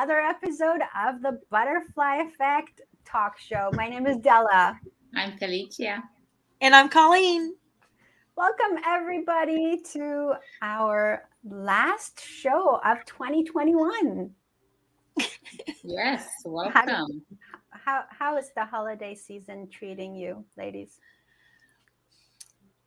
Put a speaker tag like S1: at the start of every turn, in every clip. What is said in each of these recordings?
S1: another episode of the Butterfly Effect Talk Show. My name is Dela.
S2: I'm Felicia.
S3: And I'm Colleen.
S1: Welcome, everybody, to our last show of 2021.
S2: Yes, welcome.
S1: How is the holiday season treating you, ladies?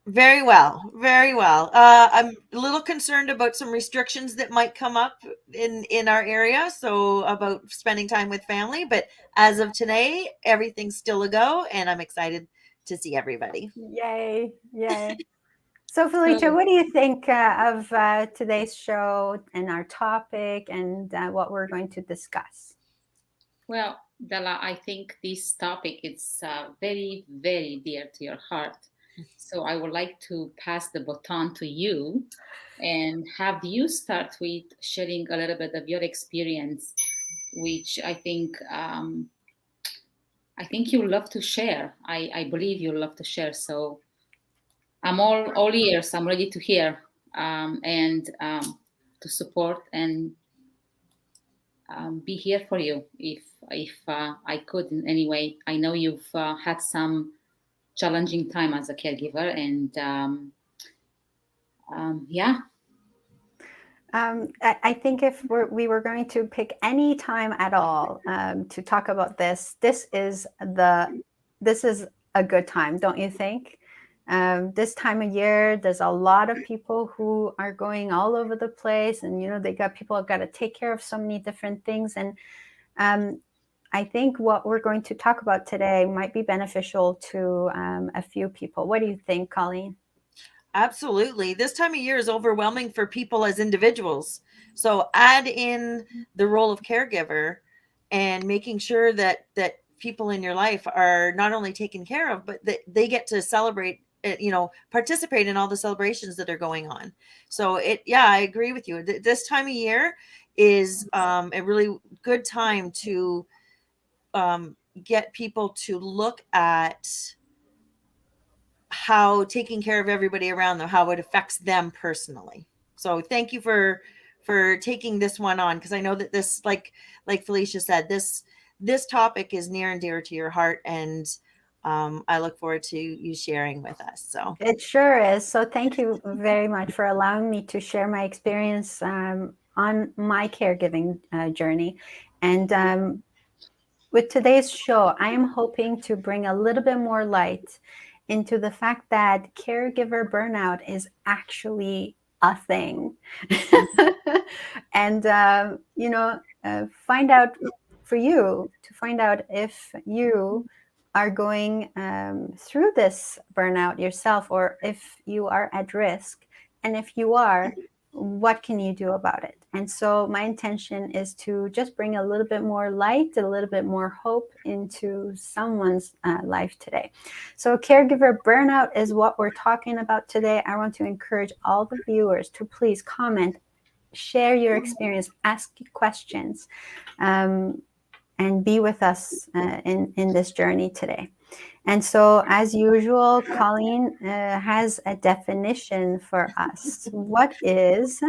S3: Very well, very well. I'm a little concerned about some restrictions that might come up in our area, so about spending time with family. But as of today, everything's still a go, and I'm excited to see everybody.
S1: Yay, yay. So, Felicia, what do you think of today's show and our topic and what we're going to discuss?
S2: Well, Dela, I think this topic is very, very dear to your heart. So I would like to pass the baton to you and have you start with sharing a little bit of your experience, which I think you love to share. I believe you love to share. So I'm all ears. I'm ready to hear and to support and be here for you if I could in any way. I know you've had some challenging time as a caregiver, and yeah.
S1: I think if we were going to pick any time at all to talk about this, this is a good time, don't you think? This time of year, there's a lot of people who are going all over the place, and people have got to take care of so many different things. And I think what we're going to talk about today might be beneficial to a few people. What do you think, Colleen?
S3: Absolutely. This time of year is overwhelming for people as individuals. So add in the role of caregiver and making sure that people in your life are not only taken care of, but that they get to celebrate, participate in all the celebrations that are going on. So I agree with you. This time of year is a really good time to get people to look at how taking care of everybody around them, how it affects them personally. So thank you for taking this one on, because I know that this, like Felicia said, this topic is near and dear to your heart, and I look forward to you sharing with us. So
S1: it sure is. So thank you very much for allowing me to share my experience on my caregiving journey. And with today's show, I am hoping to bring a little bit more light into the fact that caregiver burnout is actually a thing. And, find out if you are going through this burnout yourself, or if you are at risk. And if you are, what can you do about it? And so my intention is to just bring a little bit more light, a little bit more hope into someone's life today. So caregiver burnout is what we're talking about today. I want to encourage all the viewers to please comment, share your experience, ask questions, and be with us in this journey today. And so, as usual, Colleen has a definition for us. What is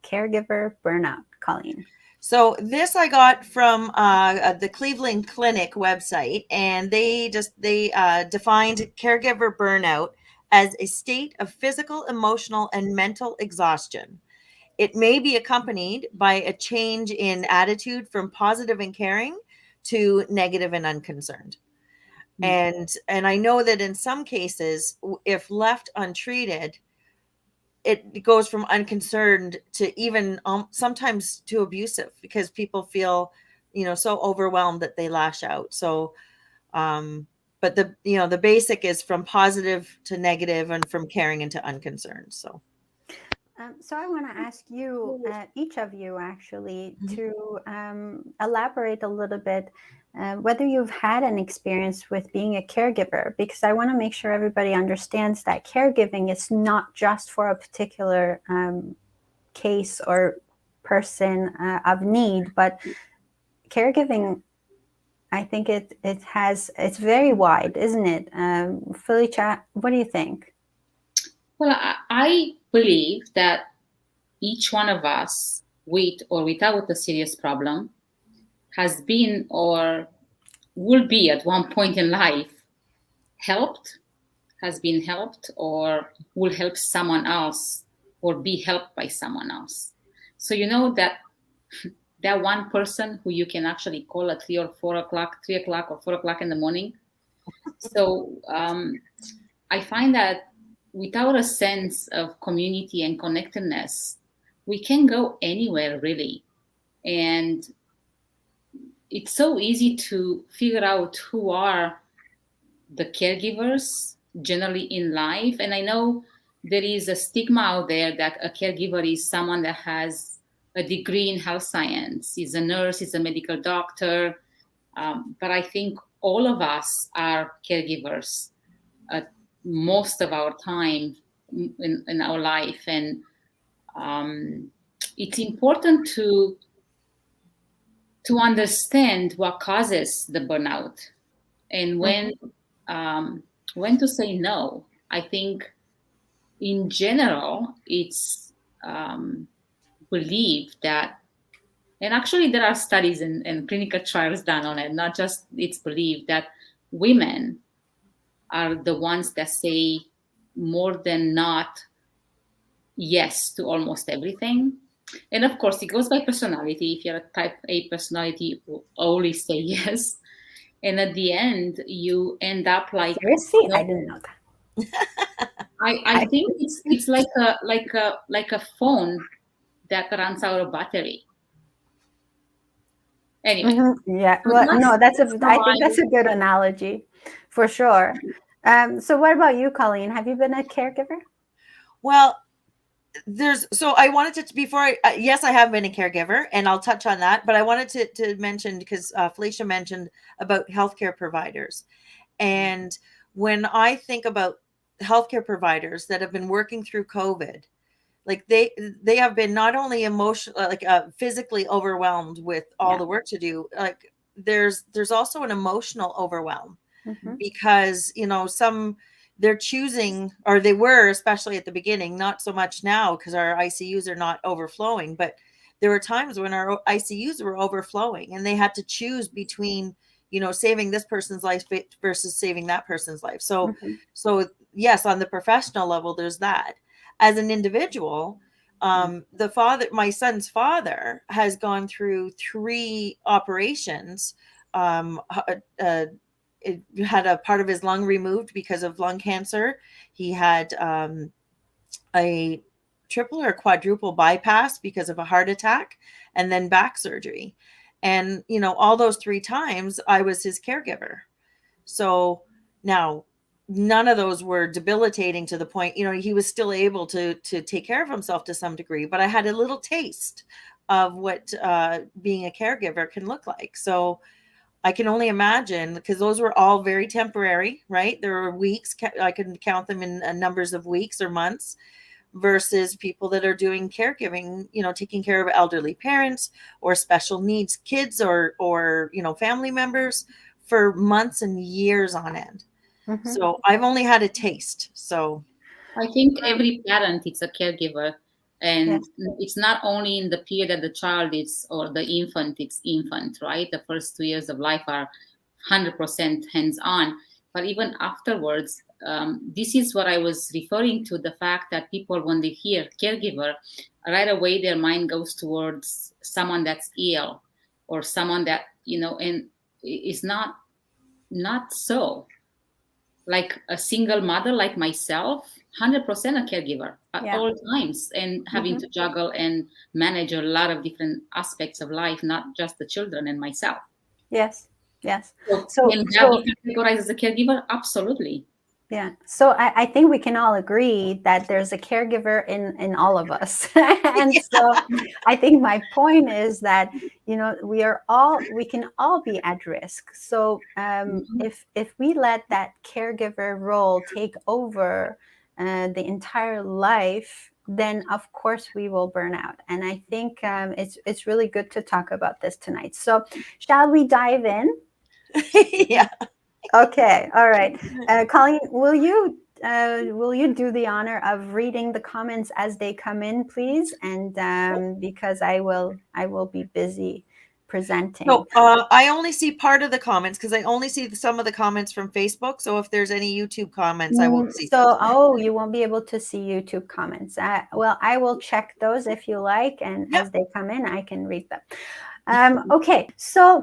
S1: caregiver burnout, Colleen?
S3: So this I got from the Cleveland Clinic website, and they defined caregiver burnout as a state of physical, emotional, and mental exhaustion. It may be accompanied by a change in attitude from positive and caring to negative and unconcerned. And I know that in some cases, if left untreated, it goes from unconcerned to even sometimes to abusive, because people feel, so overwhelmed that they lash out. So, but the basic is from positive to negative and from caring into unconcerned. So
S1: I want to ask you, each of you actually, to elaborate a little bit whether you've had an experience with being a caregiver, because I want to make sure everybody understands that caregiving is not just for a particular case or person of need, but caregiving, I think it's very wide, isn't it? Felicia, what do you think?
S2: Well, I believe that each one of us, with or without a serious problem, has been or will be at one point in life helped, has been helped, or will help someone else or be helped by someone else. So you know that one person who you can actually call at 3 o'clock or 4 o'clock in the morning. So I find that without a sense of community and connectedness, we can go anywhere really. And it's so easy to figure out who are the caregivers generally in life. And I know there is a stigma out there that a caregiver is someone that has a degree in health science, is a nurse, is a medical doctor. But I think all of us are caregivers at most of our time in our life. And it's important to understand what causes the burnout and when to say no. I think in general, it's believed that, and actually there are studies and clinical trials done on it, not just it's believed that women are the ones that say more than not yes to almost everything. And of course, it goes by personality. If you're a type A personality, you will always say yes. And at the end, you end up like,
S1: Seriously,
S2: you know,
S1: I didn't know that.
S2: I think it's like a phone that runs out of battery. Anyway,
S1: Yeah.
S2: so
S1: Well, no,
S2: that's
S1: I
S2: how
S1: think that's a good analogy, for sure. So what about you, Colleen? Have you been a caregiver?
S3: Well, so I wanted to, before yes, I have been a caregiver, and I'll touch on that, but I wanted to mention, because Felicia mentioned about healthcare providers. And when I think about healthcare providers that have been working through COVID, like they have been not only emotional, like physically overwhelmed with all the work to do, like there's also an emotional overwhelm, because they're choosing, or they were, especially at the beginning, not so much now because our ICUs are not overflowing, but there were times when our ICUs were overflowing and they had to choose between saving this person's life versus saving that person's life. So yes, on the professional level, there's that. As an individual, my son's father has gone through 3 operations. It had a part of his lung removed because of lung cancer. He had a triple or quadruple bypass because of a heart attack, and then back surgery. And all those 3 times I was his caregiver. So now, none of those were debilitating to the point, he was still able to take care of himself to some degree, but I had a little taste of what being a caregiver can look like. So I can only imagine, because those were all very temporary, right? There were weeks, I can count them in numbers of weeks or months, versus people that are doing caregiving, taking care of elderly parents or special needs kids or family members for months and years on end. So I've only had a taste. So
S2: I think every parent is a caregiver, and it's not only in the period that the child is, or the infant, it's infant, right? The first 2 years of life are 100% hands-on, but even afterwards, this is what I was referring to, the fact that people, when they hear caregiver, right away their mind goes towards someone that's ill or someone that, and is not so. Like a single mother like myself, 100% a caregiver at all times, and having to juggle and manage a lot of different aspects of life, not just the children and myself.
S1: Yes.
S2: So can that be categorized as a caregiver? Absolutely.
S1: Yeah. So I think we can all agree that there's a caregiver in all of us. And so I think my point is that, we can all be at risk. So if we let that caregiver role take over the entire life, then of course we will burn out. And I think it's really good to talk about this tonight. So shall we dive in?
S3: Yeah.
S1: Okay. All right. Colleen, will you do the honor of reading the comments as they come in, please? And because I will be busy presenting.
S3: So I only see part of the comments because I only see some of the comments from Facebook. So if there's any YouTube comments, I won't see.
S1: So, you won't be able to see YouTube comments. Well, I will check those if you like, and
S3: Yep.
S1: as they come in, I can read them. Okay, so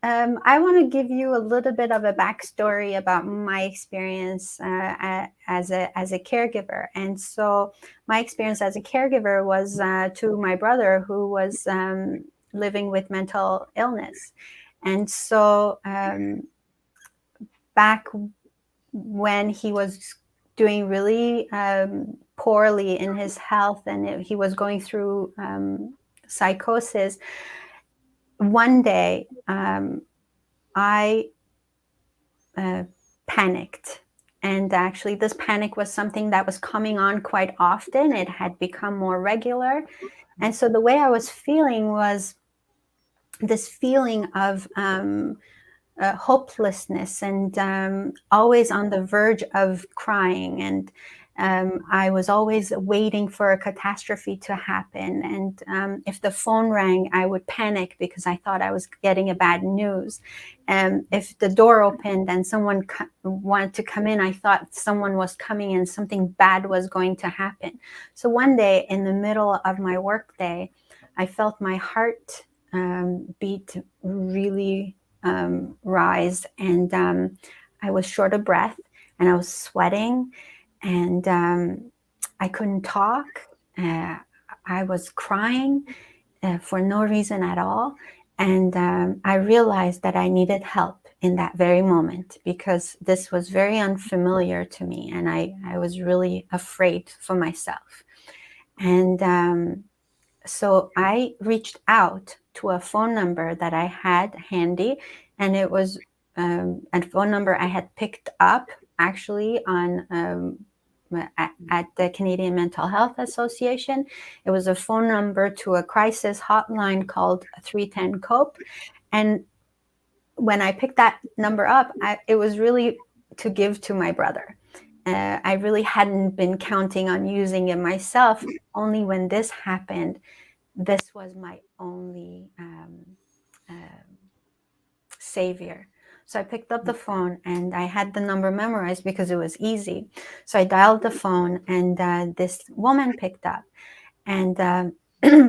S1: I want to give you a little bit of a backstory about my experience as a caregiver. And so my experience as a caregiver was to my brother, who was living with mental illness. And so back when he was doing really poorly in his health, and he was going through psychosis, one day I panicked. And actually, this panic was something that was coming on quite often. It had become more regular. And so the way I was feeling was this feeling of hopelessness, and always on the verge of crying. And I was always waiting for a catastrophe to happen. And if the phone rang, I would panic because I thought I was getting a bad news. If the door opened and someone wanted to come in, I thought someone was coming and something bad was going to happen. So one day in the middle of my workday, I felt my heart beat really rise, and I was short of breath, and I was sweating, and I couldn't talk. I was crying for no reason at all, and I realized that I needed help in that very moment, because this was very unfamiliar to me, and I was really afraid for myself. And so I reached out to a phone number that I had handy, and it was a phone number I had picked up actually on at the Canadian Mental Health Association. It was a phone number to a crisis hotline called 310 COPE. And when I picked that number up, it was really to give to my brother. I really hadn't been counting on using it myself. Only when this happened, this was my only savior. So I picked up the phone, and I had the number memorized because it was easy. So I dialed the phone, and this woman picked up. And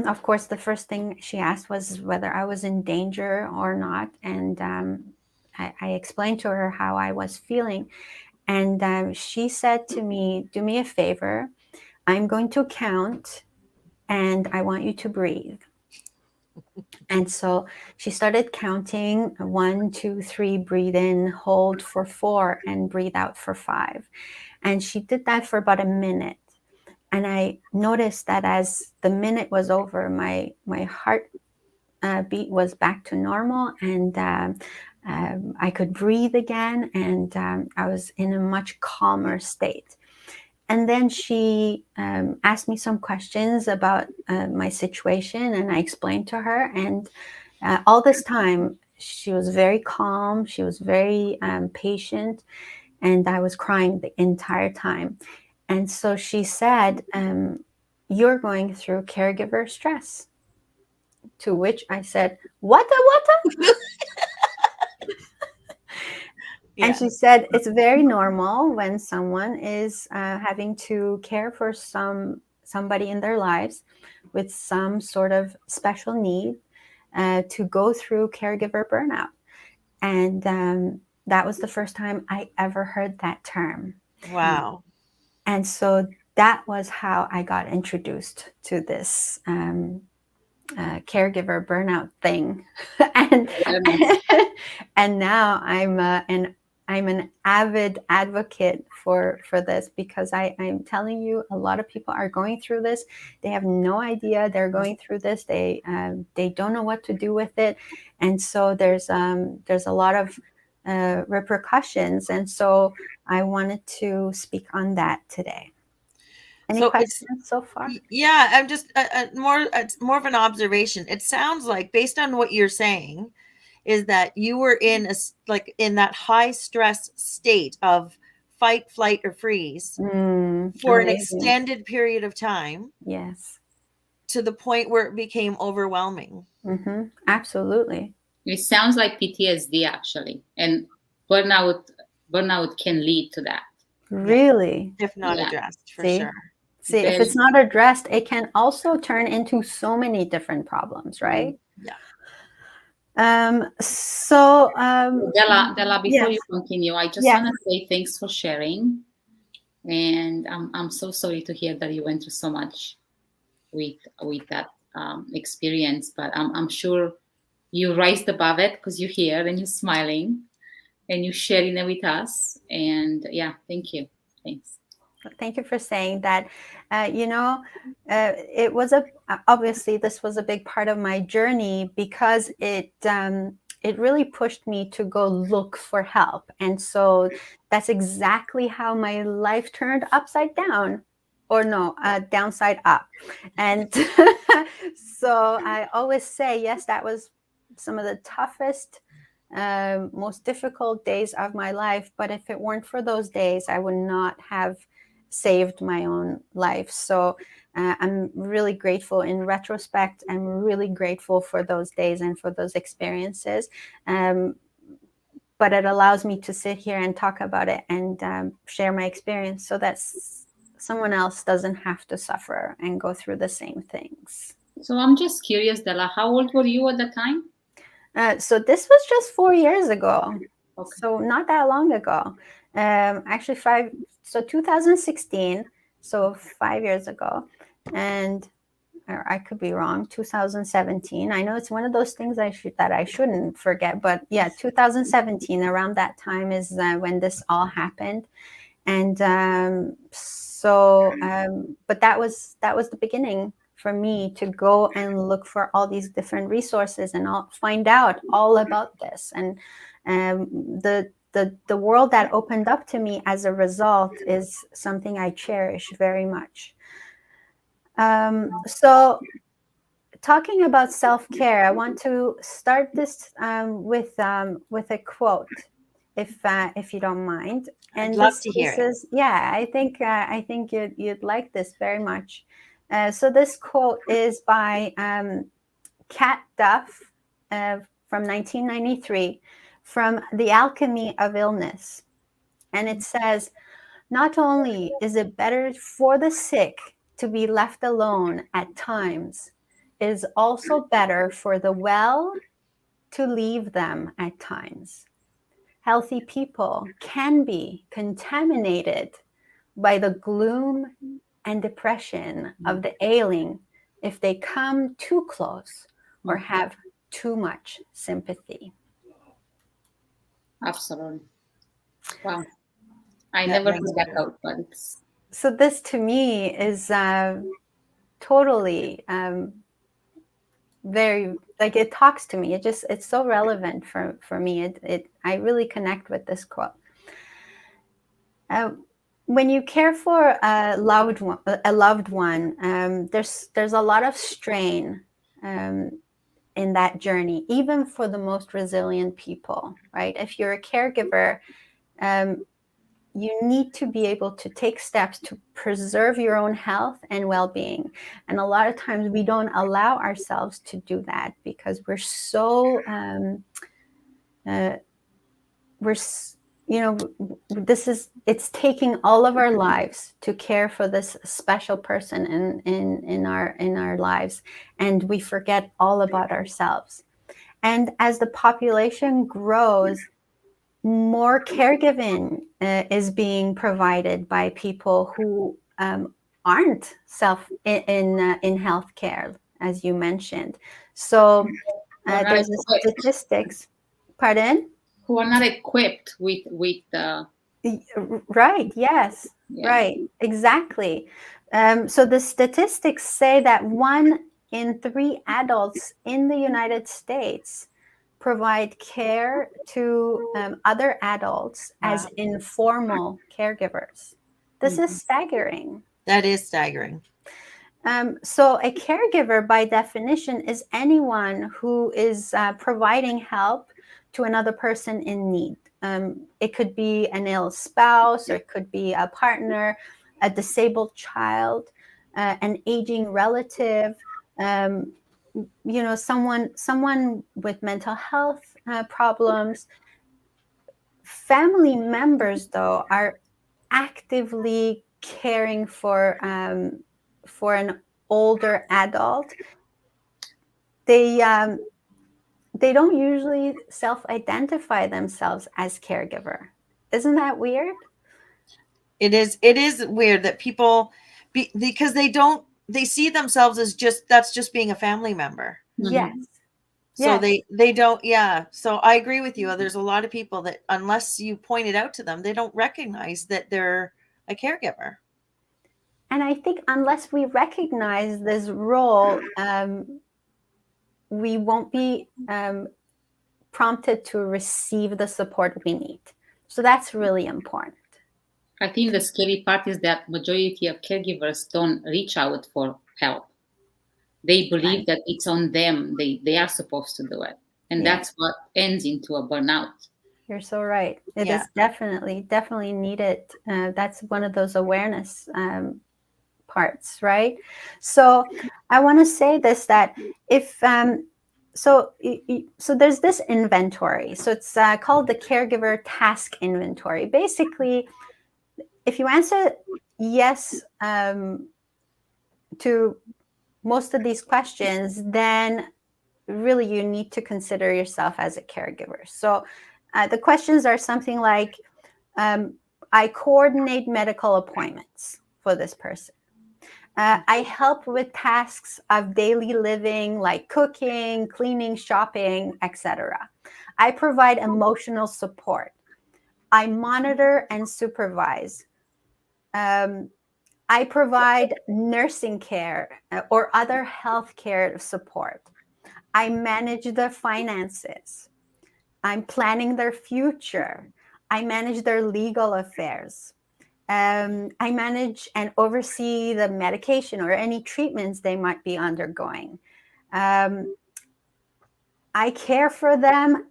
S1: of course, the first thing she asked was whether I was in danger or not. And I explained to her how I was feeling. And she said to me, "Do me a favor. I'm going to count, and I want you to breathe." And so she started counting 1, 2, 3, breathe in, hold for 4, and breathe out for 5. And she did that for about a minute. And I noticed that as the minute was over, my heart beat was back to normal, and I could breathe again, and I was in a much calmer state. And then she asked me some questions about my situation, and I explained to her. And all this time, she was very calm. She was very patient, and I was crying the entire time. And so she said, "You're going through caregiver stress." To which I said, "What?
S3: Yeah.
S1: And she said, "It's very normal when someone is having to care for somebody in their lives with some sort of special need to go through caregiver burnout." And that was the first time I ever heard that term.
S3: Wow.
S1: And so that was how I got introduced to this caregiver burnout thing. and and now I'm an avid advocate for this, because I'm telling you, a lot of people are going through this. They have no idea they're going through this. They don't know what to do with it, and so there's a lot of repercussions. And so I wanted to speak on that today. Any
S3: So
S1: questions so far?
S3: yeah, I'm just it's more of an observation. It sounds like, based on what you're saying, is that you were in in that high stress state of fight, flight, or freeze for an
S1: Amazing.
S3: extended period of time.
S1: Yes.
S3: to the point where it became overwhelming.
S1: Absolutely.
S2: It sounds like PTSD actually, and burnout burnout can lead to that.
S1: Really.
S3: If not
S2: Yeah.
S3: addressed, for
S1: See?
S3: sure.
S1: See, if it's not addressed, it can also turn into so many different problems, right?
S3: Yeah.
S2: Dela, before
S1: yes.
S2: you continue, I just
S1: Yes.
S2: want to say thanks for sharing. And I'm so sorry to hear that you went through so much with that experience. But I'm sure you rised above it because you're here and you're smiling and you're sharing it with us. And yeah, thank you. Thanks.
S1: Thank you for saying that. It was obviously this was a big part of my journey because it really pushed me to go look for help, and so that's exactly how my life turned upside down, or no, downside up, and so I always say yes, that was some of the toughest, most difficult days of my life. But if it weren't for those days, I would not have saved my own life. So I'm really grateful in retrospect. I'm really grateful for those days and for those experiences. But it allows me to sit here and talk about it and share my experience so that someone else doesn't have to suffer and go through the same things.
S2: So I'm just curious, Dela, how old were you at the time?
S1: So this was just 4 years ago.
S2: Okay.
S1: So not that long ago. Actually 2016, so 5 years ago. And or I could be wrong, 2017. I know it's one of those things that I shouldn't forget, but yeah, 2017, around that time is when this all happened. And but that was the beginning for me to go and look for all these different resources and find out all about this. And the world that opened up to me as a result is something I cherish very much. So talking about self-care, I want to start this with a quote, if you don't mind.
S3: I'd love to hear it.
S1: Yeah, I think you'd like this very much. So this quote is by Kat Duff from 1993, from The Alchemy of Illness, and it says, "Not only is it better for the sick to be left alone at times, it is also better for the well to leave them at times. Healthy people can be contaminated by the gloom and depression of the ailing if they come too close or have too much sympathy."
S2: Absolutely. Wow. I never heard that out, but it's...
S1: So this to me is totally very, like, it talks to me. It's so relevant for me. I really connect with this quote. When you care for a loved one, there's a lot of strain in that journey, even for the most resilient people, right? If you're a caregiver, you need to be able to take steps to preserve your own health and well-being. And a lot of times we don't allow ourselves to do that because we're so, it's taking all of our lives to care for this special person in our lives. And we forget all about ourselves. And as the population grows, more caregiving is being provided by people who aren't in healthcare, as you mentioned. So there's statistics. Pardon?
S2: Who are not equipped with the...
S1: Right. Yes. Yeah. Right. Exactly. So the statistics say that 1 in 3 adults in the United States provide care to other adults as informal caregivers. This is staggering.
S3: That is staggering.
S1: So a caregiver, by definition, is anyone who is providing help to another person in need. It could be an ill spouse, or it could be a partner, a disabled child, an aging relative, someone with mental health problems. Family members, though, are actively caring for an older adult. They don't usually self-identify themselves as caregiver. Isn't that weird?
S3: It is weird that people because they see themselves as just being a family member.
S1: Yes.
S3: So
S1: Yes.
S3: they don't, yeah. So I agree with you. There's a lot of people that unless you point it out to them, they don't recognize that they're a caregiver.
S1: And I think unless we recognize this role, we won't be prompted to receive the support we need. So that's really important.
S2: I think the scary part is that majority of caregivers don't reach out for help. They believe
S1: Right.
S2: that it's on them. They are supposed to do it. And
S1: Yeah.
S2: that's what ends into a burnout.
S1: You're so right. It
S3: Yeah.
S1: is definitely needed. That's one of those awareness parts, right? So I want to say this, that if so there's this inventory. So it's called the Caregiver Task Inventory. Basically, if you answer yes to most of these questions, then really you need to consider yourself as a caregiver. So the questions are something like, I coordinate medical appointments for this person. I help with tasks of daily living like cooking, cleaning, shopping, etc. I provide emotional support. I monitor and supervise. I provide nursing care or other health care support. I manage their finances. I'm planning their future. I manage their legal affairs. I manage and oversee the medication or any treatments they might be undergoing. I care for them,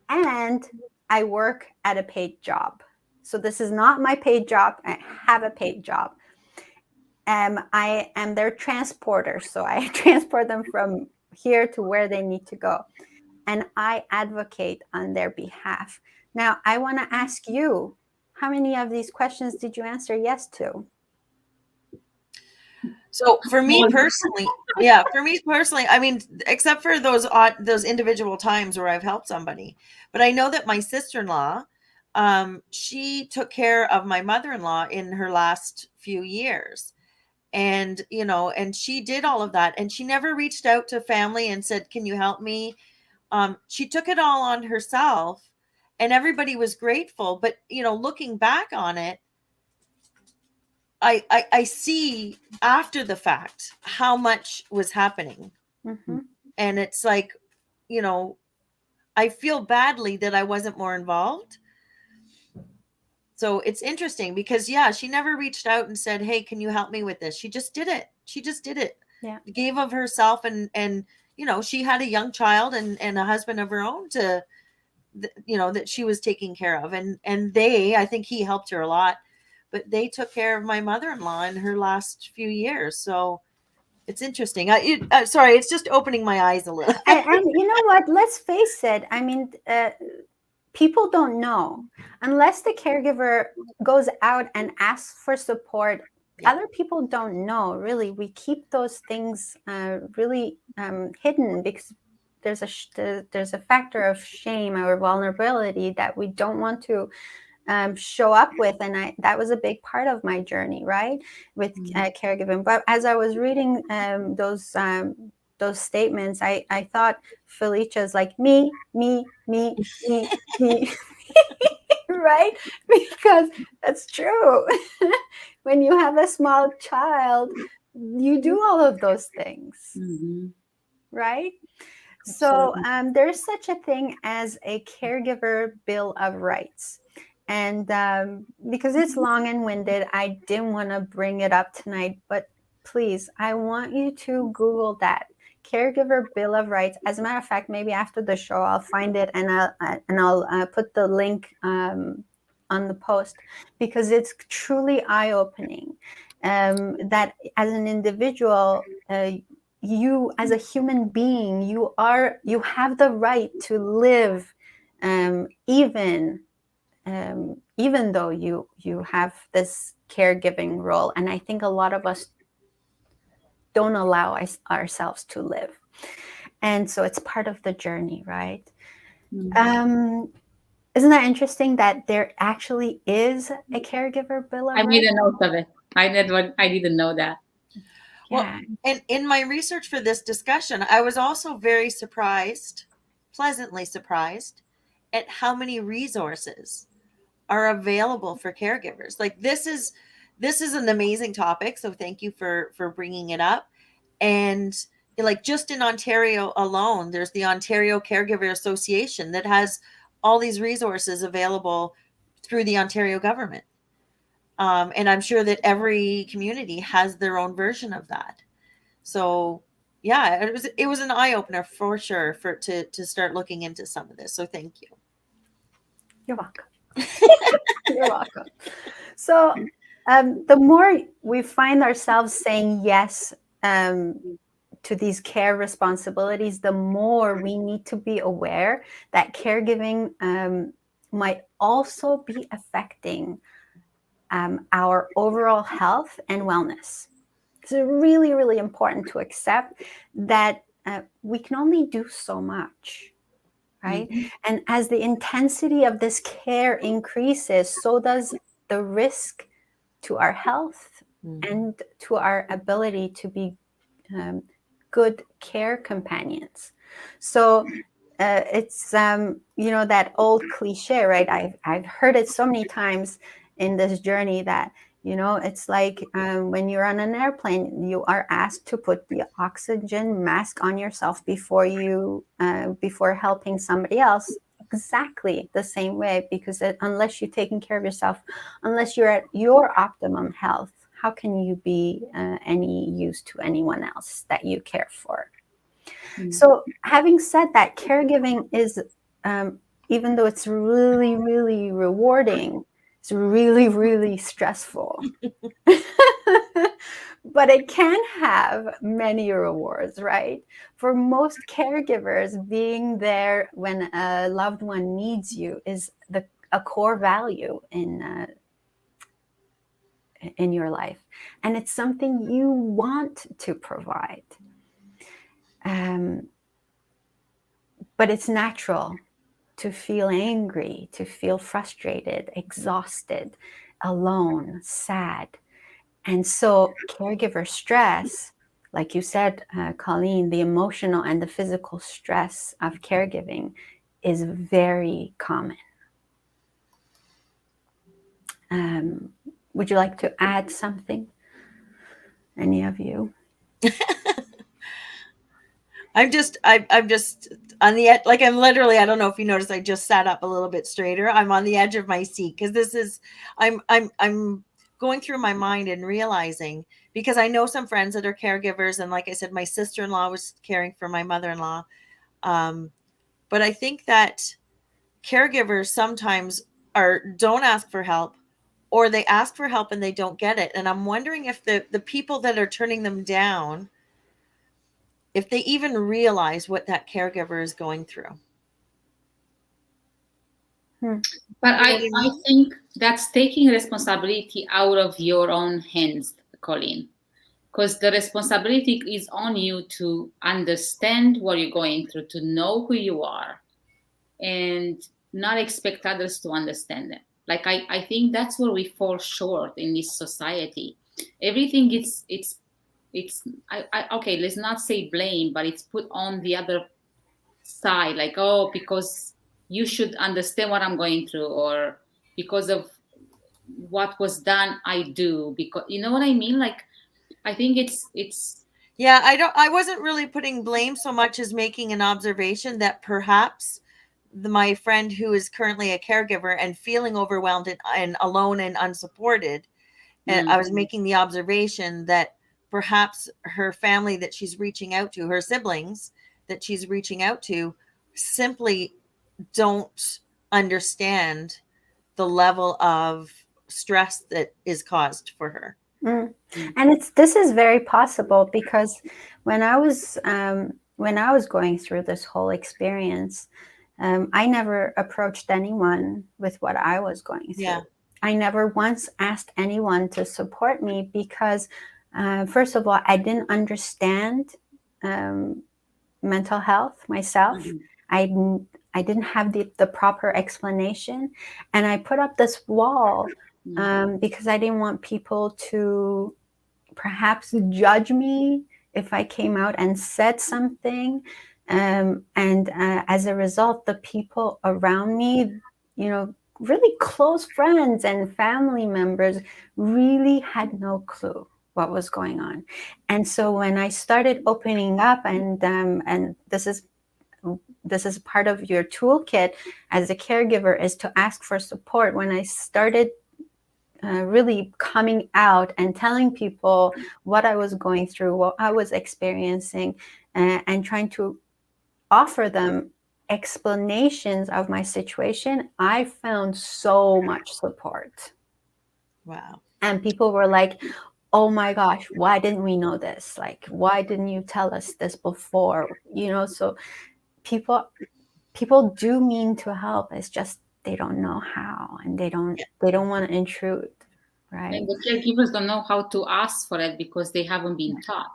S1: and I work at a paid job. So this is not my paid job. I have a paid job. I am their transporter. So I transport them from here to where they need to go. And I advocate on their behalf. Now, I want to ask you, how many of these questions did you answer yes to?
S3: So for me personally, I mean, except for those individual times where I've helped somebody, but I know that my sister-in-law, she took care of my mother-in-law in her last few years. And, and she did all of that. And she never reached out to family and said, can you help me? She took it all on herself and everybody was grateful. But, looking back on it, I see after the fact how much was happening.
S1: Mm-hmm.
S3: And it's like, I feel badly that I wasn't more involved. So it's interesting because, yeah, she never reached out and said, hey, can you help me with this? She just did it.
S1: Yeah.
S3: Gave of herself. And she had a young child and a husband of her own that she was taking care of. And I think he helped her a lot, but they took care of my mother-in-law in her last few years. So it's interesting. Sorry, it's just opening my eyes a little.
S1: And you know what? Let's face it. I mean, people don't know unless the caregiver goes out and asks for support.
S3: Yeah.
S1: Other people don't know. Really, we keep those things really hidden because there's a factor of shame or vulnerability that we don't want to show up with. And that was a big part of my journey, right, with caregiving. But as I was reading those statements, I thought Felicia's like me, right? Because that's true. When you have a small child, you do all of those things, right? So there's such a thing as a caregiver bill of rights. And because it's long and winded, I didn't want to bring it up tonight, but please, I want you to Google that Caregiver Bill of Rights. As a matter of fact, maybe after the show, I'll find it and I'll put the link on the post, because it's truly eye-opening. That as an individual, you as a human being, you have the right to live, even though you have this caregiving role. And I think a lot of us don't allow ourselves to live. And so it's part of the journey, right?
S2: Mm.
S1: Isn't that interesting that there actually is a caregiver bill of
S2: I made
S1: rights?
S2: a note of it. I didn't know that.
S3: Well,
S1: Yeah.
S3: and in my research for this discussion, I was also very surprised, pleasantly surprised, at how many resources are available for caregivers. Like this is an amazing topic, so thank you for bringing it up. And like just in Ontario alone, there's the Ontario Caregiver Association that has all these resources available through the Ontario government. And I'm sure that every community has their own version of that. So yeah, it was an eye opener for sure to start looking into some of this. So thank you.
S1: You're welcome. You're welcome. So the more we find ourselves saying yes to these care responsibilities, the more we need to be aware that caregiving might also be affecting our overall health and wellness. It's really, really important to accept that we can only do so much, right?
S2: Mhm.
S1: And as the intensity of this care increases, so does the risk to our health and to our ability to be good care companions. So it's that old cliche, right? I've heard it so many times in this journey that it's like when you're on an airplane, you are asked to put the oxygen mask on yourself before helping somebody else. Exactly the same way, because unless you're taking care of yourself, unless you're at your optimum health, how can you be any use to anyone else that you care for? So, having said that, caregiving is, even though it's really, really rewarding, it's really, really stressful. But it can have many rewards, right? For most caregivers, being there when a loved one needs you is a core value in your life, and it's something you want to provide. But it's natural to feel angry, to feel frustrated, exhausted, alone, sad. And so, caregiver stress, like you said, Colleen, the emotional and the physical stress of caregiving is very common. Would you like to add something? Any of you?
S3: I'm just on the edge. Like I'm literally, I don't know if you noticed, I just sat up a little bit straighter. I'm on the edge of my seat because I'm going through my mind and realizing, because I know some friends that are caregivers, and like I said, my sister-in-law was caring for my mother-in-law. But I think that caregivers sometimes don't ask for help, or they ask for help and they don't get it. And I'm wondering if the people that are turning them down, if they even realize what that caregiver is going through.
S2: But
S3: You know what I
S2: I
S3: mean?
S2: think that's taking responsibility out of your own hands, Colleen, because the responsibility is on you to understand what you're going through, to know who you are, and not expect others to understand it. Like I think that's where we fall short in this society. Everything it's okay, let's not say blame, but it's put on the other side, like, oh, because you should understand what I'm going through, or because of what was done, I do, because you know what I mean. Like, I think it's
S3: Yeah, I wasn't really putting blame so much as making an observation that perhaps my friend who is currently a caregiver and feeling overwhelmed and alone and unsupported, and I was making the observation that perhaps her family that she's reaching out to, her siblings that she's reaching out to, simply don't understand the level of stress that is caused for her.
S2: Mm.
S1: And this is very possible because when I was going through this whole experience, I never approached anyone with what I was going
S3: Yeah.
S1: through. I never once asked anyone to support me because, first of all, I didn't understand um, mental health myself.
S2: Mhm.
S1: I didn't have the proper explanation, and I put up this wall because I didn't want people to perhaps judge me if I came out and said something. And as a result, the people around me, really close friends and family members, really had no clue what was going on. And so when I started opening up, and this is part of your toolkit as a caregiver, is to ask for support. When I started really coming out and telling people what I was going through, what I was experiencing, and trying to offer them explanations of my situation, I found so much support.
S3: Wow.
S1: And people were like, oh my gosh, why didn't we know this? Like, why didn't you tell us this before? So people do mean to help. It's just they don't know how, and they don't want to intrude,
S2: And
S1: right?
S2: the caregivers don't know how to ask for it because they haven't been taught.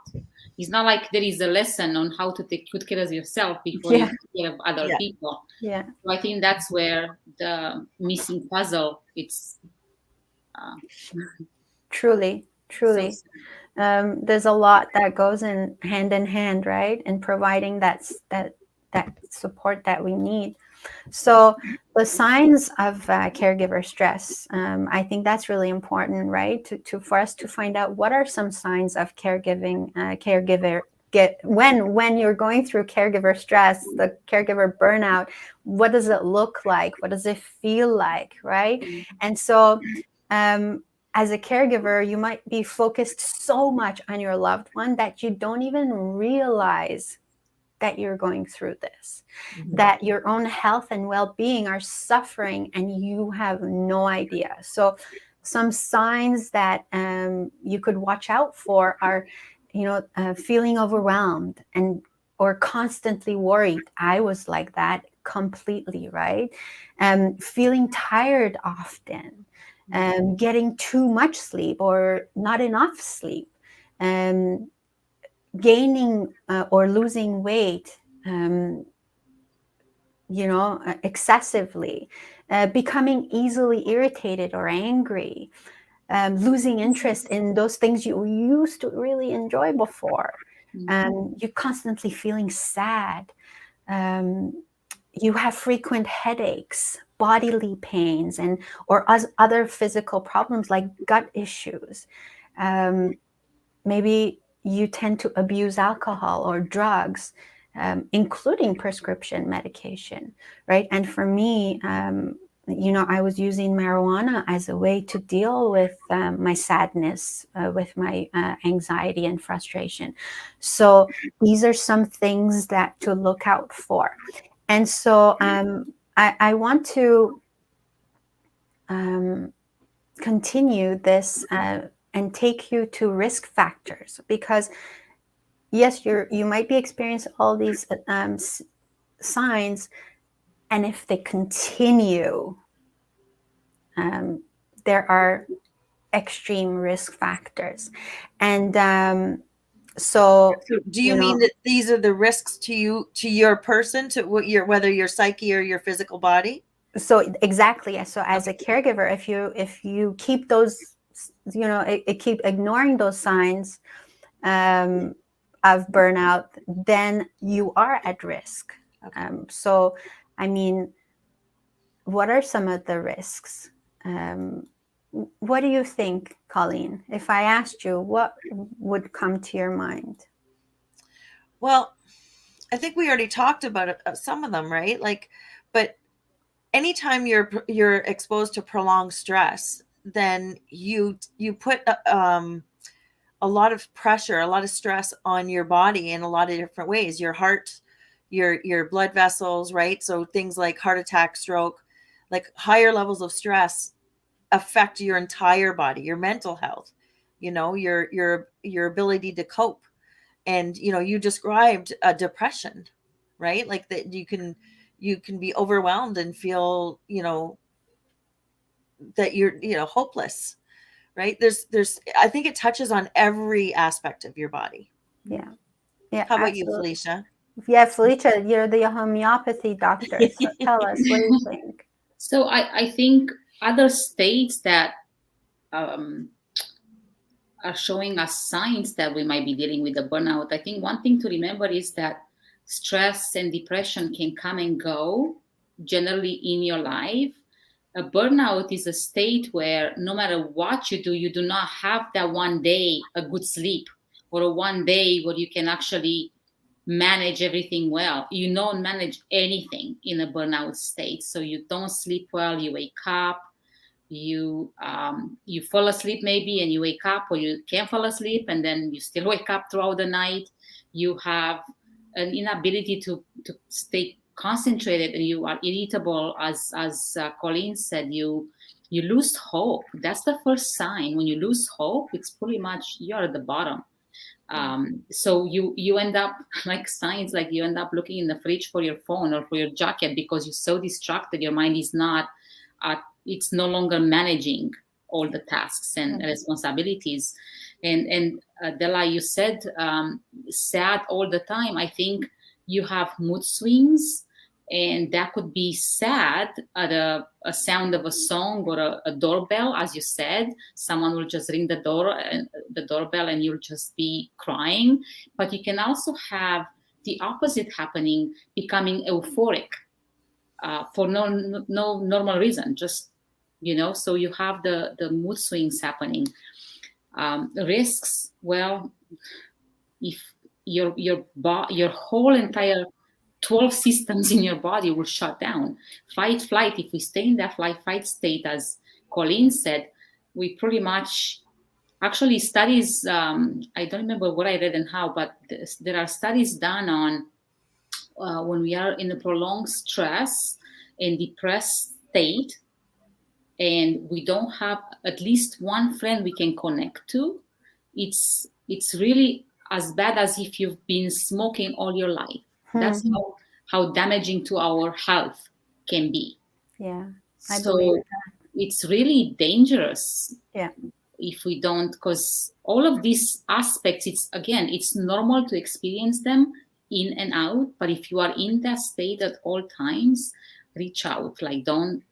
S2: It's not like there is a lesson on how to take good care of yourself before you
S1: Yeah,
S2: take care of other
S3: Yeah.
S2: people.
S1: yeah,
S2: So I think that's where the missing puzzle it's uh,
S1: truly,
S2: so
S1: truly. There's a lot that goes in hand, right? In providing that support that we need. So the signs of caregiver stress, I think that's really important, right? For us to find out what are some signs of caregiver get when you're going through caregiver stress, the caregiver burnout. What does it look like? What does it feel like, right? And so, as a caregiver, you might be focused so much on your loved one that you don't even realize that you're going through this,
S3: Mhm.
S1: that your own health and well-being are suffering and you have no idea. So some signs that you could watch out for are, feeling overwhelmed and or constantly worried. I was like that completely, right? Feeling tired often, getting too much sleep or not enough sleep, um, gaining or losing weight, excessively, becoming easily irritated or angry, losing interest in those things you used to really enjoy before, you constantly feeling sad, you have frequent headaches, bodily pains, and or other physical problems like gut issues. Maybe you tend to abuse alcohol or drugs, including prescription medication, right? And for me, I was using marijuana as a way to deal with my sadness, with my anxiety and frustration. So these are some things that to look out for. And so I want to continue this and take you to risk factors, because yes, you might be experiencing all these signs, and if they continue, there are extreme risk factors. And so
S3: So do you mean that these are the risks to you, to your person, to what your, whether your psyche or your physical body?
S1: so exactly, so as a caregiver, if you keep those, keep ignoring those signs of burnout, then you are at risk. So I mean, what are some of the risks? What do you think, Colleen? If I asked you, what would come to your mind?
S3: Well, I think we already talked about some of them, right? Like, but anytime you're exposed to prolonged stress, then you put a lot of pressure, a lot of stress on your body in a lot of different ways. Your heart, your blood vessels, right? So things like heart attack, stroke, like higher levels of stress affect your entire body, your mental health, your ability to cope. And you described a depression, right? Like that you can be overwhelmed and feel that you're hopeless, right? There's I think it touches on every aspect of your body.
S1: Yeah. Yeah,
S3: How about you,
S1: absolutely.
S3: Felicia?
S1: Yeah, Felicia, you're the homeopathy doctor. So tell us, what do you think?
S2: So I think other states that um, are showing us signs that we might be dealing with a burnout. I think one thing to remember is that stress and depression can come and go generally in your life. A burnout is a state where no matter what you do not have that one day a good sleep, or a one day where you can actually manage everything well. You don't manage anything in a burnout state. So you don't sleep well, you wake up, you fall asleep maybe and you wake up, or you can't fall asleep and then you still wake up throughout the night. You have an inability to stay concentrated, and you are irritable, as Colleen said. You lose hope. That's the first sign. When you lose hope, it's pretty much you're at the bottom. So you end up like signs, like you end up looking in the fridge for your phone or for your jacket because you're so distracted. Your mind is not it's no longer managing all the tasks and responsibilities. And Dela, you said sad all the time. I think you have mood swings, and that could be sad at a sound of a song or a doorbell. As you said, someone will just ring the doorbell and you'll just be crying. But you can also have the opposite happening, becoming euphoric for no normal reason, just so you have the mood swings happening. Risks, well, if your whole entire 12 systems in your body will shut down. Fight, flight, if we stay in that fight state, as Colleen said, we pretty much, actually studies, I don't remember what I read and how, but there are studies done on when we are in a prolonged stress and depressed state, and we don't have at least one friend we can connect to, it's really as bad as if you've been smoking all your life. That's how damaging to our health can be.
S1: Yeah, I
S2: So
S1: believe that.
S2: it's really dangerous.
S1: Yeah.
S2: If we don't, because all of these aspects, it's normal to experience them in and out. But if you are in that state at all times, reach out. Like don't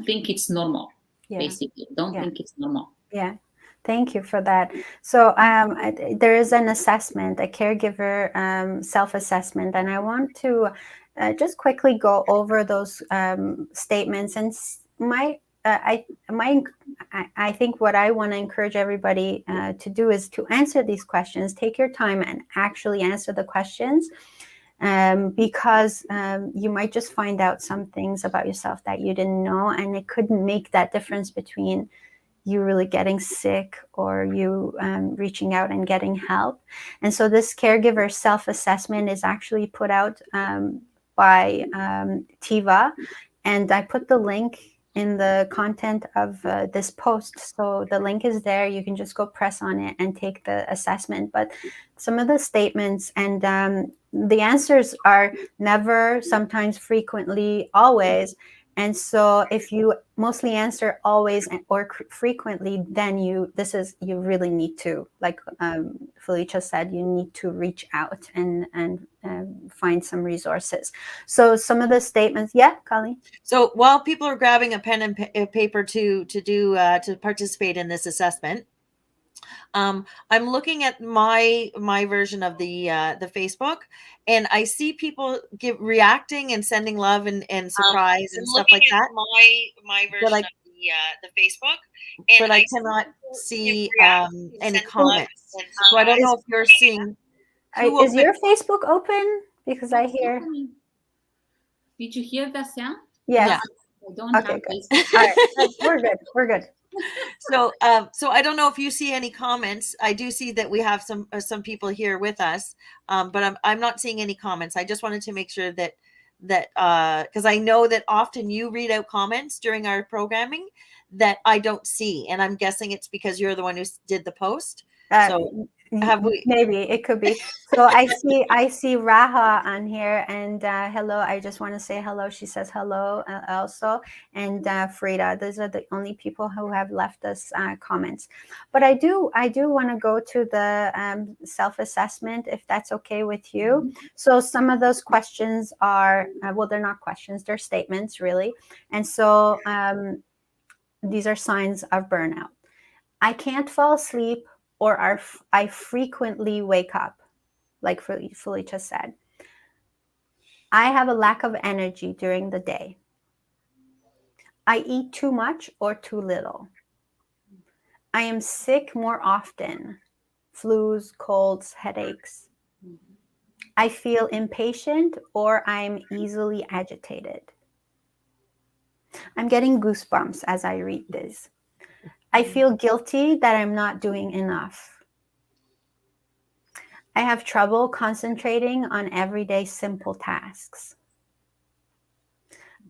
S2: think it's normal.
S1: Yeah.
S2: Basically, don't think it's normal.
S1: Yeah. Thank you for that. So there is an assessment, a caregiver self-assessment, and I want to just quickly go over those statements. And I think what I want to encourage everybody to do is to answer these questions. Take your time and actually answer the questions, because you might just find out some things about yourself that you didn't know, and it could make that difference between you really getting sick or you reaching out and getting help. And so this caregiver self-assessment is actually put out by Tiva, and I put the link in the content of this post. So the link is there. You can just go press on it and take the assessment. But some of the statements and the answers are never, sometimes, frequently, always. And so if you mostly answer always or frequently, then you really need to, like Felicia said, you need to reach out and find some resources. So some of the statements, yeah, Colleen?
S3: So while people are grabbing a pen and paper to participate in this assessment, I'm looking at my version of the Facebook, and I see people reacting and sending love and surprise and stuff like that. My version of the Facebook, but I cannot see any comments. So I don't know if you're seeing.
S1: Is your Facebook open? Because I hear.
S2: Did you hear that sound?
S1: Yes.
S2: Yeah. I don't have
S1: good.
S2: Facebook.
S1: All right. We're good.
S3: So I don't know if you see any comments. I do see that we have some people here with us, but I'm not seeing any comments. I just wanted to make sure that, because I know that often you read out comments during our programming, that I don't see, and I'm guessing it's because you're the one who did the post.
S1: Uh,
S3: So have we?
S1: maybe it could be. So I see Raha on here, and hello. I just want to say hello. She says hello also, and Frida. Those are the only people who have left us comments. But I do want to go to the self-assessment, if that's okay with you. So some of those questions are well, they're not questions; they're statements, really. And so these are signs of burnout. I can't fall asleep, or I frequently wake up, like Felicia said. I have a lack of energy during the day. I eat too much or too little. I am sick more often. Flus, colds, headaches. I feel impatient or I'm easily agitated. I'm getting goosebumps as I read this. I feel guilty that I'm not doing enough. I have trouble concentrating on everyday simple tasks.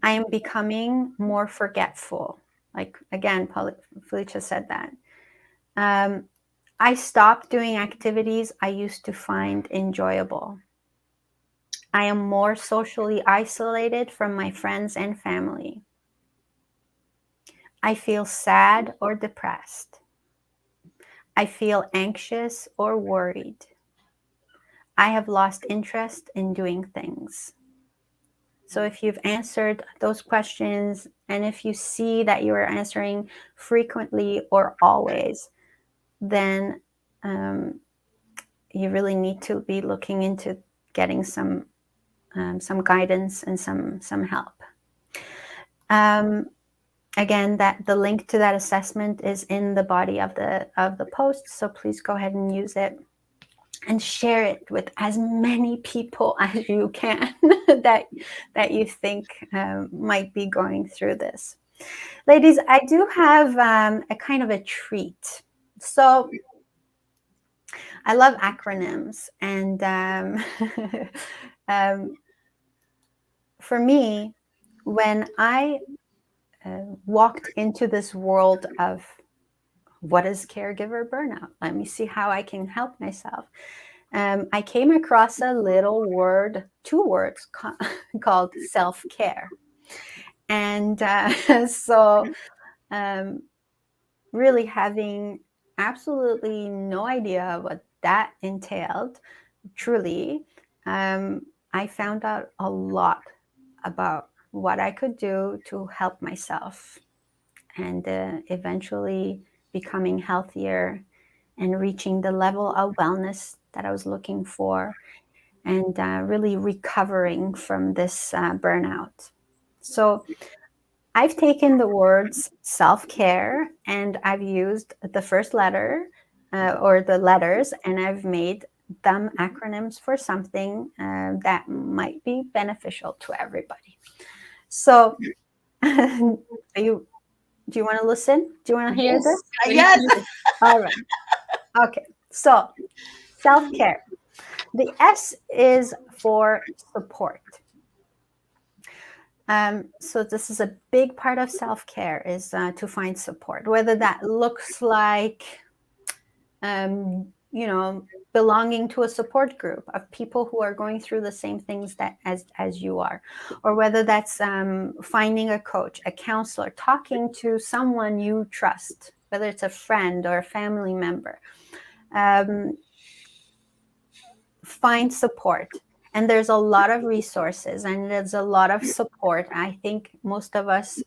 S1: I am becoming more forgetful. Like, again, Felicia said that. I stopped doing activities I used to find enjoyable. I am more socially isolated from my friends and family. I feel sad or depressed. I feel anxious or worried. I have lost interest in doing things. So if you've answered those questions, and if you see that you are answering frequently or always, then you really need to be looking into getting some guidance and some help. Again, that the link to that assessment is in the body of the post, so please go ahead and use it and share it with as many people as you can that you think might be going through this. Ladies, I do have a kind of a treat. So I love acronyms, and for me, when I walked into this world of what is caregiver burnout, let me see how I can help myself. I came across a little word, two words called self-care. And so really having absolutely no idea what that entailed, truly, I found out a lot about what I could do to help myself, and eventually becoming healthier and reaching the level of wellness that I was looking for, and really recovering from this burnout. So I've taken the words self-care and I've used the first letter or the letters, and I've made them acronyms for something that might be beneficial to everybody. So do you want to listen? Do you want to hear
S2: Yes.
S1: this?
S3: Yes.
S1: All right. Okay. So self-care. The S is for support. So this is a big part of self-care, is to find support, whether that looks like, belonging to a support group of people who are going through the same things that as you are, or whether that's finding a coach, a counselor, talking to someone you trust, whether it's a friend or a family member. Find support. And there's a lot of resources and there's a lot of support. I think most of us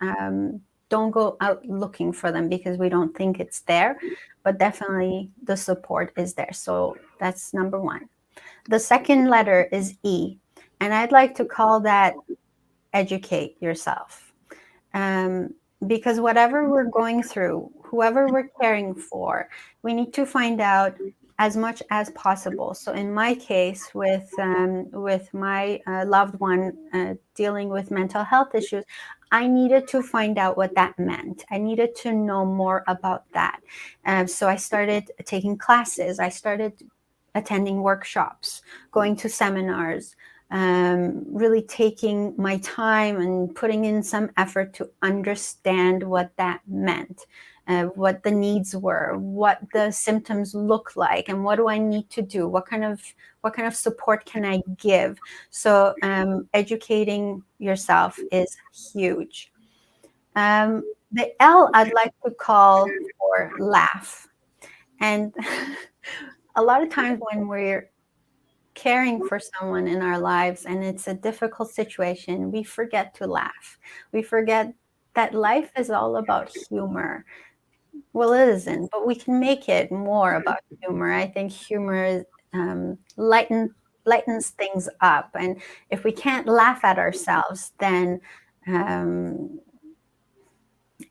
S1: don't go out looking for them because we don't think it's there, but definitely the support is there. So that's number one. The second letter is E, and I'd like to call that educate yourself. Because whatever we're going through, whoever we're caring for, we need to find out as much as possible. So in my case, with my loved one dealing with mental health issues, I needed to find out what that meant. I needed to know more about that. So I started taking classes. I started attending workshops, going to seminars, really taking my time and putting in some effort to understand what that meant, what the needs were, what the symptoms look like, and what do I need to do? What kind of support can I give? So educating yourself is huge. The L I'd like to call for laugh. And a lot of times when we're caring for someone in our lives and it's a difficult situation, we forget to laugh. We forget that life is all about humor. Well, it isn't, but we can make it more about humor. I think humor lightens things up. And if we can't laugh at ourselves, then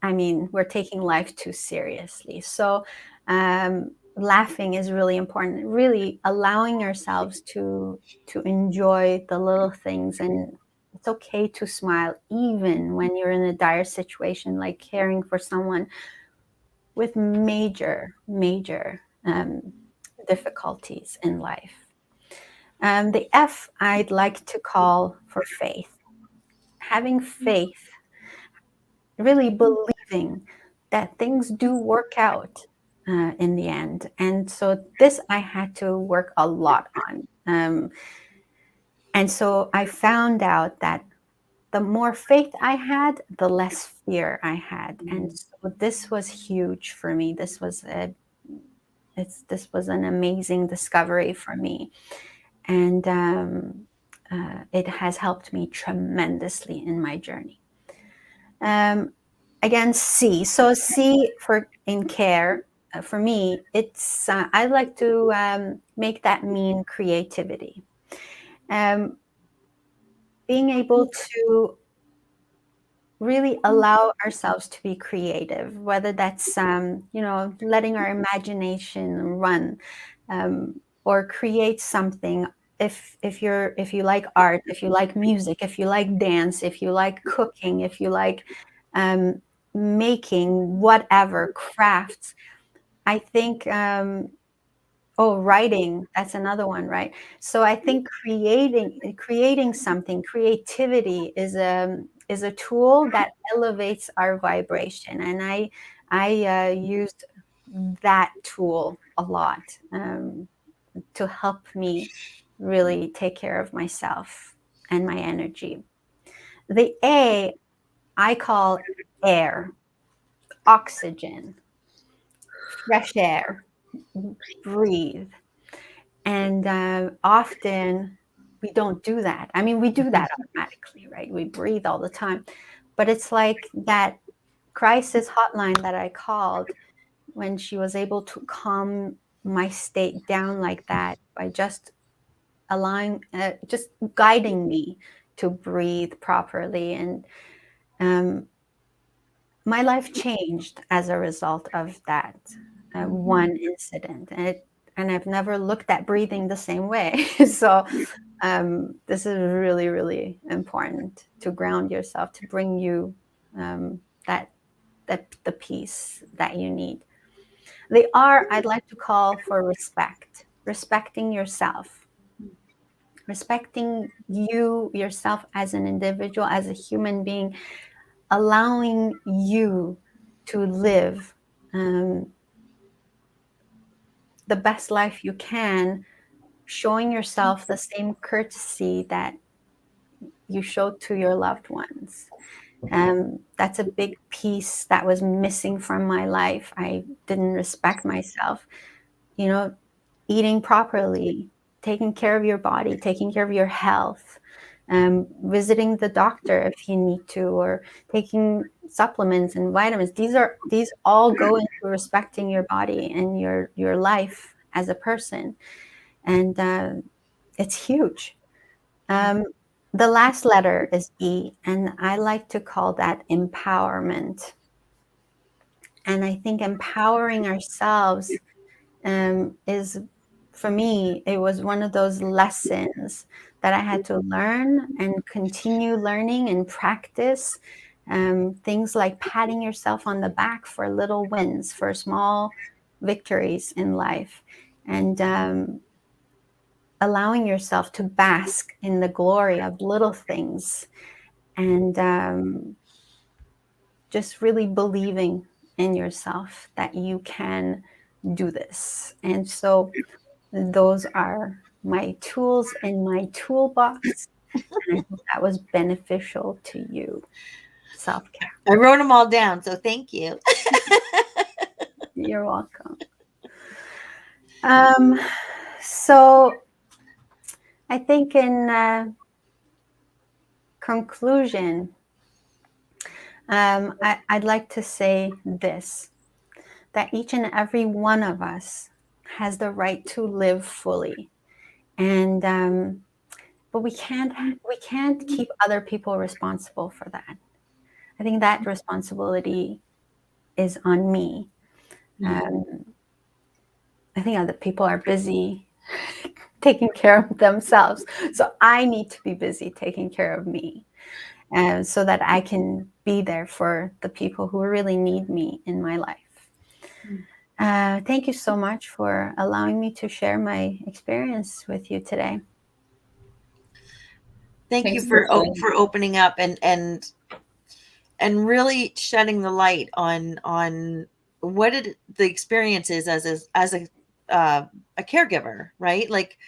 S1: we're taking life too seriously. So laughing is really important, really allowing ourselves to enjoy the little things. And it's okay to smile even when you're in a dire situation, like caring for someone with major difficulties in life. The F I'd like to call for faith. Having faith, really believing that things do work out in the end. And so this I had to work a lot on. And so I found out that the more faith I had, the less fear I had. And so this was huge for me. This was an amazing discovery for me. And it has helped me tremendously in my journey. Again, C. So C for in care, for me, it's I like to make that mean creativity. Being able to really allow ourselves to be creative, whether that's letting our imagination run, or create something. If you like art, if you like music, if you like dance, if you like cooking, if you like making whatever crafts, I think writing, that's another one, right? So I think creating something, creativity is a tool that elevates our vibration. And I used that tool a lot to help me really take care of myself and my energy. The A I call air, oxygen, fresh air, breathe. And often we don't do that. I mean, we do that automatically, right? We breathe all the time. But it's like that crisis hotline that I called, when she was able to calm my state down like that by just just guiding me to breathe properly. And my life changed as a result of that one incident. And I've never looked at breathing the same way. So this is really, really important, to ground yourself, to bring you that the peace that you need. The R I'd like to call for respect, respecting yourself, respecting yourself as an individual, as a human being, allowing you to live the best life you can, showing yourself the same courtesy that you showed to your loved ones. That's a big piece that was missing from my life. I didn't respect myself. Eating properly, taking care of your body, taking care of your health, visiting the doctor if you need to, or taking supplements and vitamins. These all go into respecting your body and your life as a person. And it's huge. The last letter is E, and I like to call that empowerment. And I think empowering ourselves is, for me, it was one of those lessons that I had to learn and continue learning and practice. Things like patting yourself on the back for little wins, for small victories in life. And allowing yourself to bask in the glory of little things, and just really believing in yourself that you can do this. And so those are my tools in my toolbox. And I hope that was beneficial to you. Self-care.
S3: I wrote them all down, so thank you.
S1: You're welcome. So I think in conclusion, I'd like to say this, that each and every one of us has the right to live fully. And but we can't keep other people responsible for that. I think that responsibility is on me. I think other people are busy taking care of themselves. So I need to be busy taking care of me, so that I can be there for the people who really need me in my life. Thank you so much for allowing me to share my experience with you today.
S3: Thank
S2: Thanks
S3: you
S2: for
S3: for opening up and really shedding the light on what the experience is as a caregiver, right? Like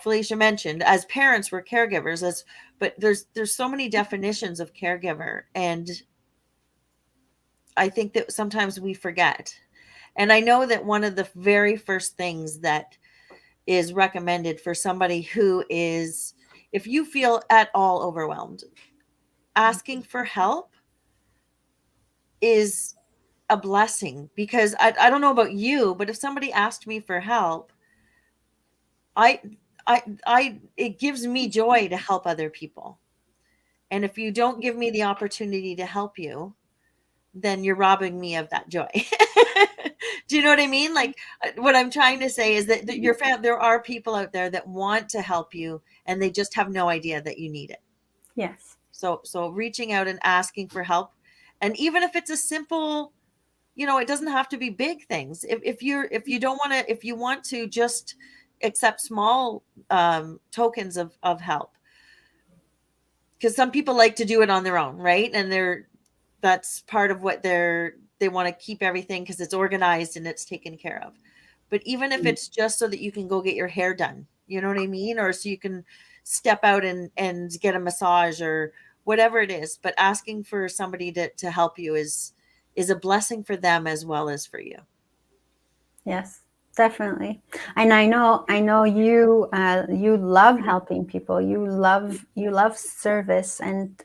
S3: Felicia mentioned, as parents we're caregivers, but there's so many definitions of caregiver, and I think that sometimes we forget. And I know that one of the very first things that is recommended for somebody who is, if you feel at all overwhelmed, asking for help is a blessing, because I don't know about you, but if somebody asked me for help, I it gives me joy to help other people. And if you don't give me the opportunity to help you, then you're robbing me of that joy. Do you know what I mean? Like, what I'm trying to say is that there are people out there that want to help you, and they just have no idea that you need it.
S1: Yes.
S3: So reaching out and asking for help, and even if it's a simple, it doesn't have to be big things. If you don't want to, if you want to just accept small tokens of help, because some people like to do it on their own, right? And that's part of what they want to keep everything because it's organized and it's taken care of. But even if it's just so that you can go get your hair done, you know what I mean? Or so you can step out and get a massage or whatever it is. But asking for somebody to help you is a blessing for them as well as for you.
S1: Yes, definitely. And I know you you love helping people. You love service. And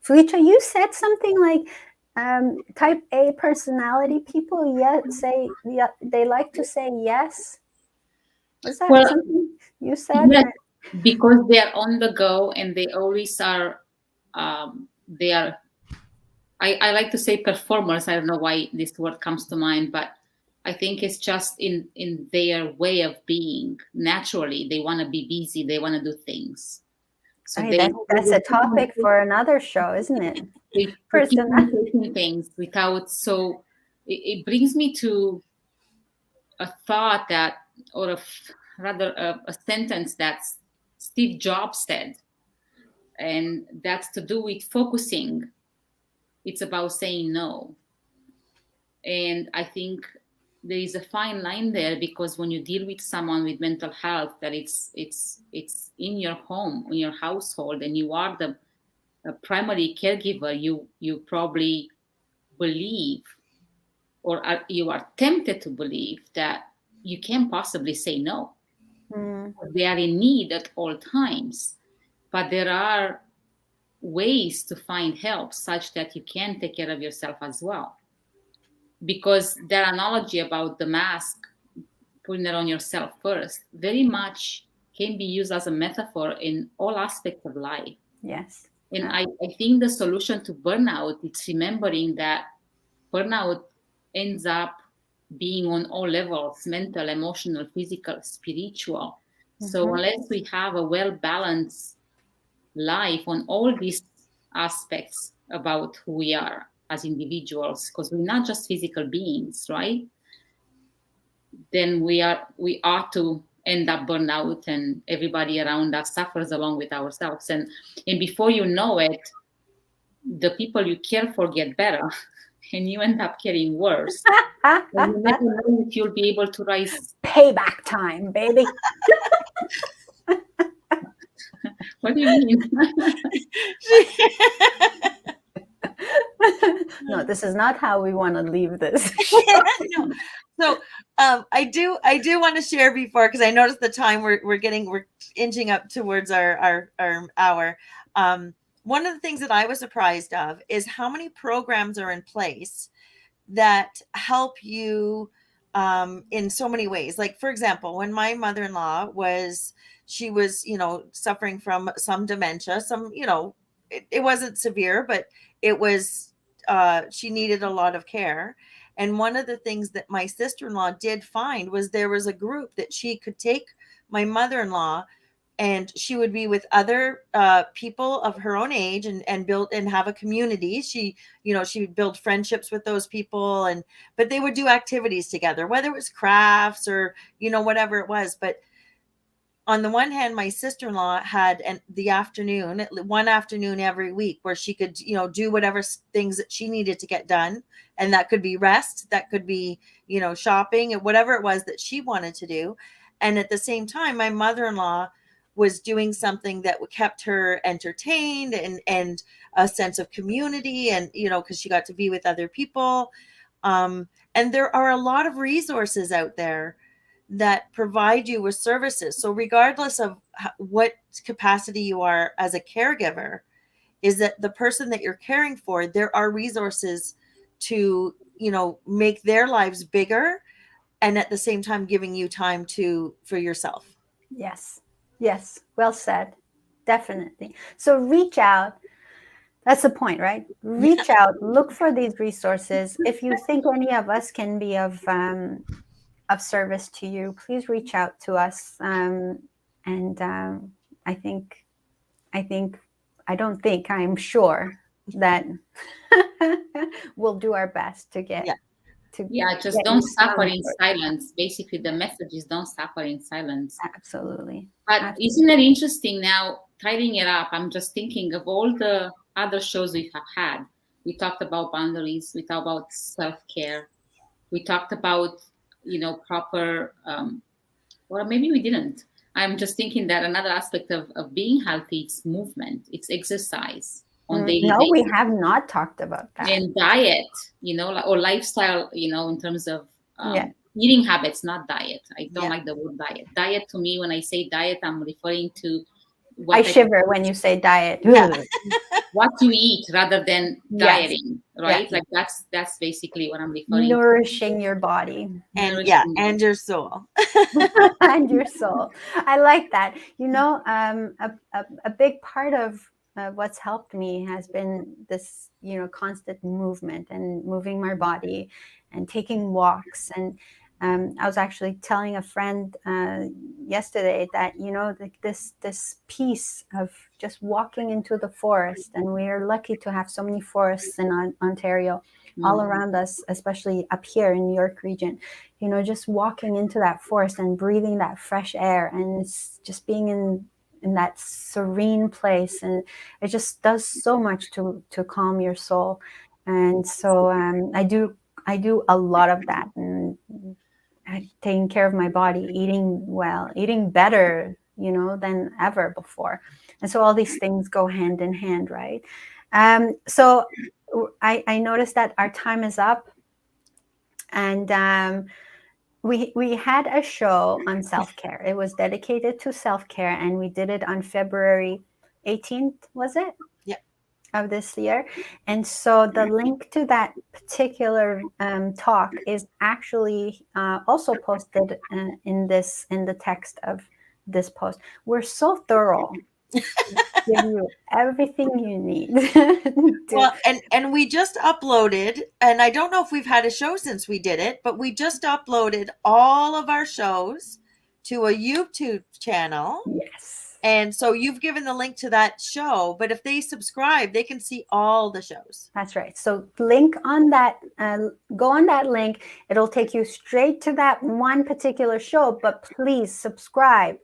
S1: Felicia, you said something like type A personality people they like to say yes. Was that
S2: Well,
S1: something you said?
S2: yes, because they are on the go and they always are. They are. I like to say performers. I don't know why this word comes to mind, but I think it's just in their way of being. Naturally, they want to be busy. They want to do things. So
S1: Right, that's a topic for another show, isn't it?
S2: they keep
S1: Person.
S2: on taking things without. So it brings me to a thought that, or rather a sentence that Steve Jobs said, and that's to do with focusing. It's about saying no. And I think there is a fine line there, because when you deal with someone with mental health, that it's in your home, in your household, and you are the primary caregiver, you probably believe, or you are tempted to believe, that you can't possibly say no. They are in need at all times, but there are ways to find help such that you can take care of yourself as well. Because their analogy about the mask, putting it on yourself first, very much can be used as a metaphor in all aspects of life.
S1: Yes.
S2: And I think the solution to burnout is remembering that burnout ends up being on all levels: mental, emotional, physical, spiritual. So unless we have a well-balanced life on all these aspects about who we are as individuals, because we're not just physical beings, right? Then we ought to end up burnout, and everybody around us suffers along with ourselves. And before you know it, the people you care for get better and you end up getting worse. And you never know if you'll be able to rise.
S1: Payback time, baby.
S2: What do you mean?
S1: No, this is not how we want to leave this.
S3: No. So I do want to share before, because I noticed the time we're inching up towards our hour. One of the things that I was surprised of is how many programs are in place that help you in so many ways. Like, for example, when my mother-in-law was suffering from some dementia, it wasn't severe, but it was, she needed a lot of care. And one of the things that my sister-in-law did find was there was a group that she could take my mother-in-law, and she would be with other people of her own age and build and have a community. She would build friendships with those people, but they would do activities together, whether it was crafts or, whatever it was. But on the one hand, my sister-in-law had one afternoon every week where she could, do whatever things that she needed to get done. And that could be rest, that could be, shopping, and whatever it was that she wanted to do. And at the same time, my mother-in-law was doing something that kept her entertained and a sense of community, and, because she got to be with other people. And there are a lot of resources out there that provide you with services. So regardless of what capacity you are as a caregiver, is that the person that you're caring for, there are resources to, make their lives bigger, and at the same time giving you time for yourself.
S1: Yes. Well said. Definitely. So reach out. That's the point, right? Reach out, look for these resources. If you think any of us can be of service to you, please reach out to us. I'm sure that we'll do our best to get.
S2: Just don't suffer in silence. Basically, the message is don't suffer in silence.
S1: Absolutely.
S2: But isn't it interesting now, tidying it up? I'm just thinking of all the other shows we have had. We talked about boundaries. We talked about self-care. We talked about, proper, or maybe we didn't. I'm just thinking that another aspect of being healthy, it's movement, it's exercise on daily basis.
S1: No, we have not talked about that.
S2: And diet, or lifestyle, in terms of eating habits, not diet. I don't like the word diet. Diet, to me, when I say diet, I'm referring to
S1: I shiver when you say diet.
S2: What you eat rather than dieting, right? Like that's basically what I'm referring
S1: Nourishing your body.
S3: And and your soul.
S1: And your soul. I like that. A big part of what's helped me has been this, constant movement and moving my body and taking walks. And I was actually telling a friend yesterday that, this piece of just walking into the forest, and we're lucky to have so many forests in Ontario, all around us, especially up here in New York region, just walking into that forest and breathing that fresh air, and it's just being in that serene place, and it just does so much to calm your soul. And so I do a lot of that, and taking care of my body, eating well, eating better, than ever before. And so all these things go hand in hand, right? So I noticed that our time is up, and we had a show on self-care. It was dedicated to self-care, and we did it on February 18th, was it? Of this year. And so the link to that particular talk is actually also posted in the text of this post. We're so thorough. Give you everything you need.
S3: Well, and we just uploaded, and I don't know if we've had a show since we did it, but we just uploaded all of our shows to a YouTube channel.
S1: Yes.
S3: And so you've given the link to that show, but if they subscribe, they can see all the shows.
S1: That's right. So link on that, go on that link. It'll take you straight to that one particular show, but please subscribe.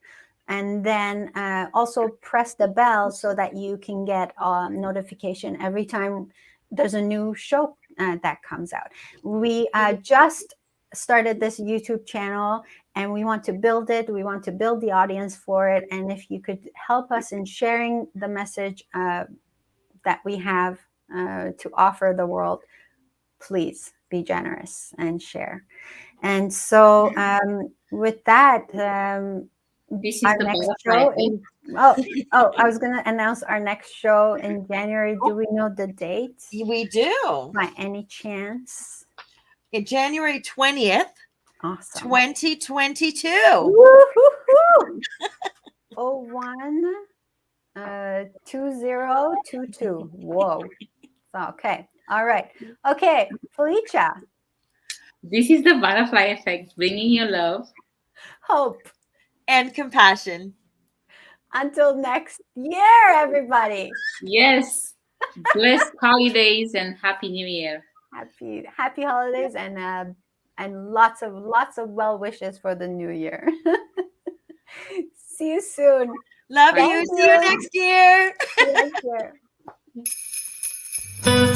S1: And then also press the bell so that you can get a notification every time there's a new show that comes out. We just started this YouTube channel and we want to build it. We want to build the audience for it. And if you could help us in sharing the message that we have to offer the world, please be generous and share. And so with that,
S2: This is
S1: our
S2: the
S1: next
S2: butterfly
S1: show
S2: effect.
S1: is, I was going to announce our next show in January. Do we know the date
S3: We do.
S1: by any chance?
S3: In January 20th,
S1: Awesome.
S3: 2022.
S1: Woo-hoo-hoo! 01 2022. Whoa. Okay. All right. Okay. Felicia.
S2: This is the butterfly effect, bringing you love,
S1: Hope.
S3: And compassion.
S1: Until next year, everybody.
S2: Yes. Blessed holidays and Happy New Year.
S1: Happy holidays and lots of well wishes for the new year. See you soon.
S3: Love you. See you next year.
S1: See you next year.